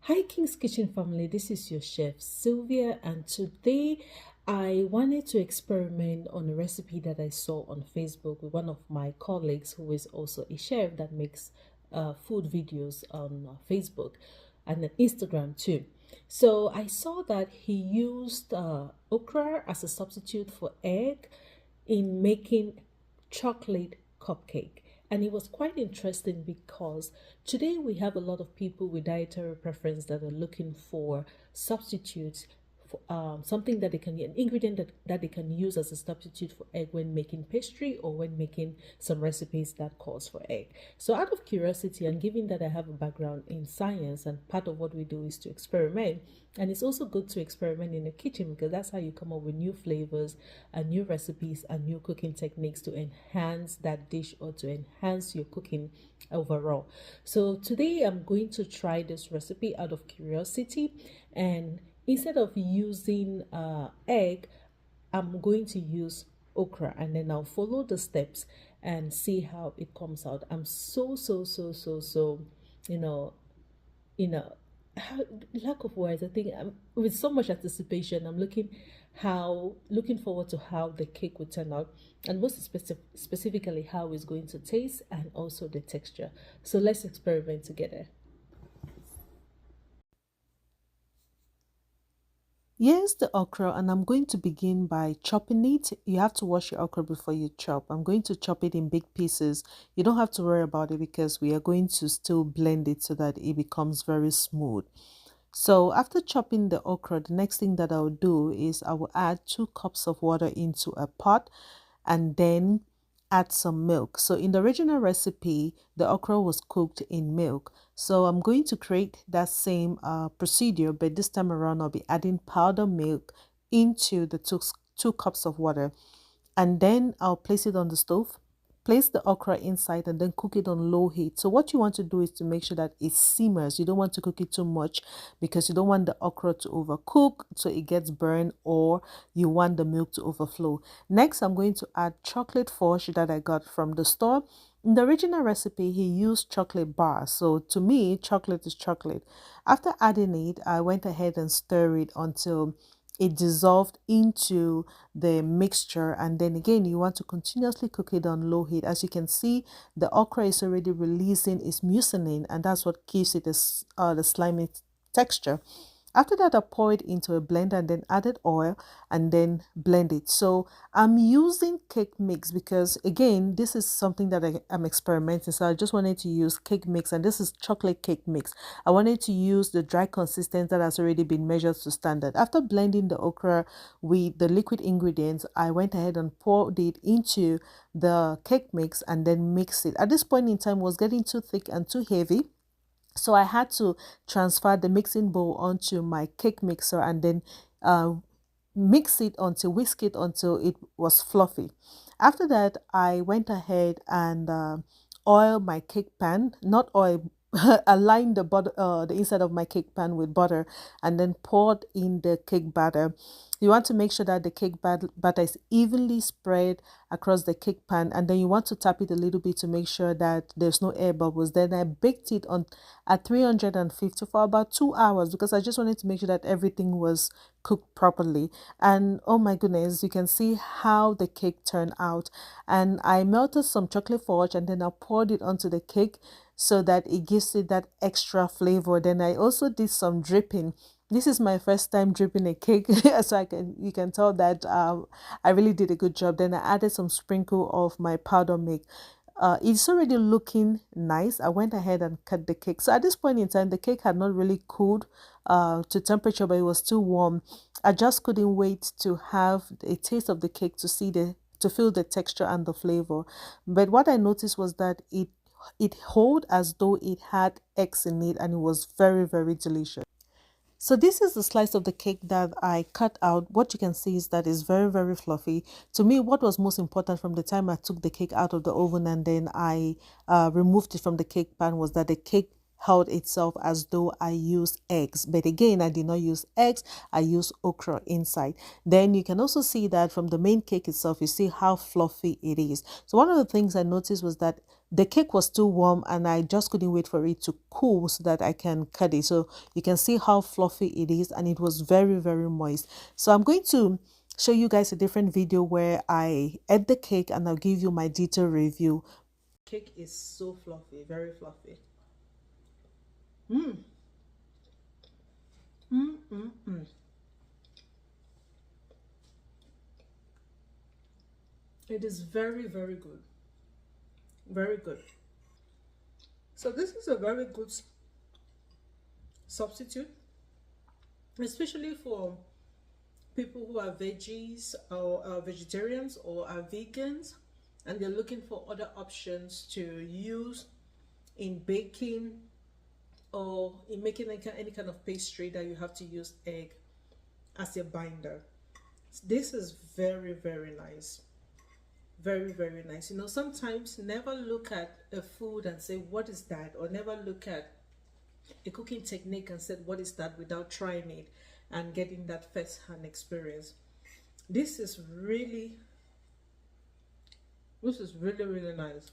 Hi King's Kitchen family, this is your chef Sylvia, and today I wanted to experiment on a recipe that I saw on Facebook with one of my colleagues who is also a chef that makes food videos on Facebook and on Instagram too. So I saw that he used okra as a substitute for egg in making chocolate cupcake. And it was quite interesting because today we have a lot of people with dietary preference that are looking for substitutes for something that they can, an ingredient that they can use as a substitute for egg when making pastry or when making some recipes that calls for egg. So out of curiosity, and given that I have a background in science and part of what we do is to experiment, and it's also good to experiment in the kitchen because that's how you come up with new flavors and new recipes and new cooking techniques to enhance that dish or to enhance your cooking overall. So today I'm going to try this recipe out of curiosity, and instead of using egg, I'm going to use okra, and then I'll follow the steps and see how it comes out. I'm so you know you know how, lack of words. I think with so much anticipation, I'm looking forward to how the cake will turn out, and most specifically how it's going to taste and also the texture. So let's experiment together. Here's the okra, and I'm going to begin by chopping it. You have to wash your okra before you chop. I'm going to chop it in big pieces. You don't have to worry about it because we are going to still blend it so that it becomes very smooth. So after chopping the okra, the next thing that I'll do is I will add 2 cups of water into a pot and then add some milk. So in the original recipe, the okra was cooked in milk. So I'm going to create that same procedure, but this time around I'll be adding powdered milk into the two cups of water, and then I'll place it on the stove. Place the okra inside and then cook it on low heat. So what you want to do is to make sure that it simmers. You don't want to cook it too much because you don't want the okra to overcook so it gets burned, or you want the milk to overflow. Next, I'm going to add chocolate fudge that I got from the store. In the original recipe, he used chocolate bars. So to me, chocolate is chocolate. After adding it, I went ahead and stir it until it dissolved into the mixture, and then again you want to continuously cook it on low heat. As you can see, the okra is already releasing its mucinin, and that's what gives it this the slimy texture. After that, I pour it into a blender and then added oil and then blend it. So I'm using cake mix because again, this is something that I'm experimenting. So I just wanted to use cake mix, and this is chocolate cake mix. I wanted to use the dry consistency that has already been measured to standard. After blending the okra with the liquid ingredients, I went ahead and poured it into the cake mix and then mix it. At this point in time, it was getting too thick and too heavy. So I had to transfer the mixing bowl onto my cake mixer and then whisk it until it was fluffy. After that, I went ahead and oil my cake pan, not oil, align the inside of my cake pan with butter, and then poured in the cake batter. You want to make sure that the batter is evenly spread across the cake pan, and then you want to tap it a little bit to make sure that there's no air bubbles. Then I baked it on at 350 for about 2 hours because I just wanted to make sure that everything was cooked properly. And oh my goodness, you can see how the cake turned out. And I melted some chocolate fudge and then I poured it onto the cake so that it gives it that extra flavor. Then I also did some dripping. This is my first time dripping a cake, so you can tell that I really did a good job. Then I added some sprinkle of my powder milk. It's already looking nice. I went ahead and cut the cake. So at this point in time, the cake had not really cooled to temperature, but it was still warm. I just couldn't wait to have a taste of the cake to feel the texture and the flavor. But what I noticed was that it hold as though it had eggs in it, and it was very delicious. So this is the slice of the cake that I cut out. What you can see is that it's very fluffy. To me, what was most important from the time I took the cake out of the oven and then I removed it from the cake pan was that the cake held itself as though I used eggs. But again, I did not use eggs. I used okra inside. Then you can also see that from the main cake itself, you see how fluffy it is. So one of the things I noticed was that the cake was still warm and I just couldn't wait for it to cool so that I can cut it. So you can see how fluffy it is, and it was very, very moist. So I'm going to show you guys a different video where I ate the cake and I'll give you my detailed review. Cake is so fluffy, very fluffy. Mm. Mm, mm, mm. It is very, very good. Very good. So this is a very good substitute, especially for people who are veggies or are vegetarians or are vegans, and they're looking for other options to use in baking or in making any kind of pastry that you have to use egg as a binder. This is very, very nice. Very, very nice. You know, sometimes never look at a food and say, what is that? Or never look at a cooking technique and said, what is that, without trying it and getting that first hand experience. This is really, really nice.